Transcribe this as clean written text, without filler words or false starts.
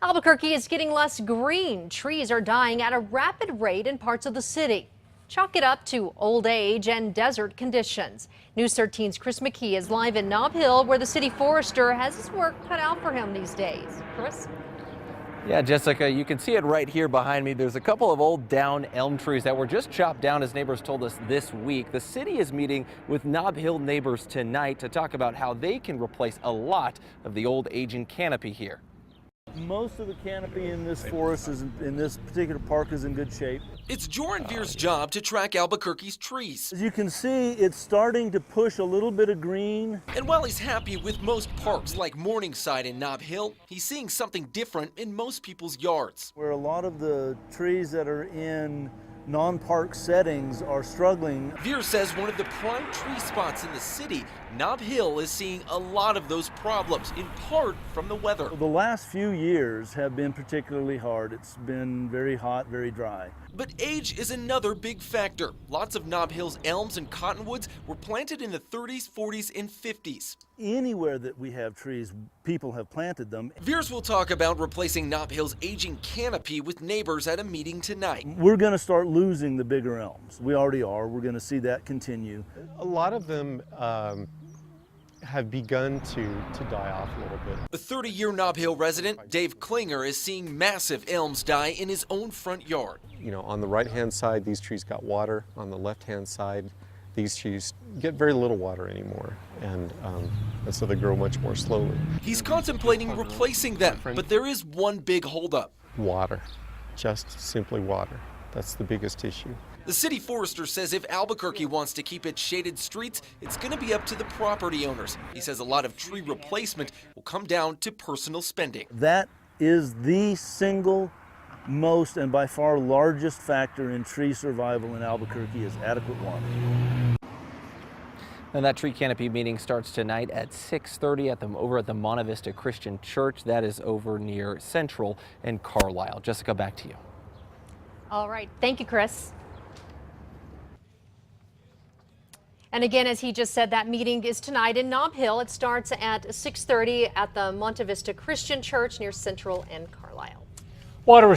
Albuquerque is getting less green. Trees are dying at a rapid rate in parts of the city. Chalk it up to old age and desert conditions. News 13's Chris McKee is live in Nob Hill, where the city forester has his work cut out for him these days. Chris? Yeah, Jessica, you can see it right here behind me. There's a couple of old down elm trees that were just chopped down, as neighbors told us this week. The city is meeting with Nob Hill neighbors tonight to talk about how they can replace a lot of the old aging canopy here. Most of the canopy in this forest in this particular park is in good shape. It's Joran Veer's job to track Albuquerque's trees. As you can see, it's starting to push a little bit of green. And while he's happy with most parks like Morningside and Nob Hill, he's seeing something different in most people's yards. Where a lot of the trees that are in non-park settings are struggling. Veer says one of the prime tree spots in the city, Nob Hill, is seeing a lot of those problems, in part from the weather. The last few years have been particularly hard. It's been very hot, very dry. But age is another big factor. Lots of Nob Hill's elms and cottonwoods were planted in the 30s, 40s, and 50s. Anywhere that we have trees, people have planted them. Veers will talk about replacing Nob Hill's aging canopy with neighbors at a meeting tonight. We're going to start losing the bigger elms. We already are. We're going to see that continue. A lot of them have begun to die off a little bit. The 30-year Nob Hill resident, Dave Klinger, is seeing massive elms die in his own front yard. You know, on the right-hand side, these trees got water. On the left-hand side, these trees get very little water anymore, and so they grow much more slowly. He's contemplating replacing them, but there is one big holdup. Water, just simply water. That's the biggest issue. The city forester says if Albuquerque wants to keep its shaded streets, it's going to be up to the property owners. He says a lot of tree replacement will come down to personal spending. That is the single most and by far largest factor in tree survival in Albuquerque is adequate water. And that tree canopy meeting starts tonight at 6:30 over at the Monte Vista Christian Church. That is over near Central and Carlisle. Jessica, back to you. All right. Thank you, Chris. And again, as he just said, that meeting is tonight in Nob Hill. It starts at 6:30 at the Monte Vista Christian Church near Central and Carlisle. Water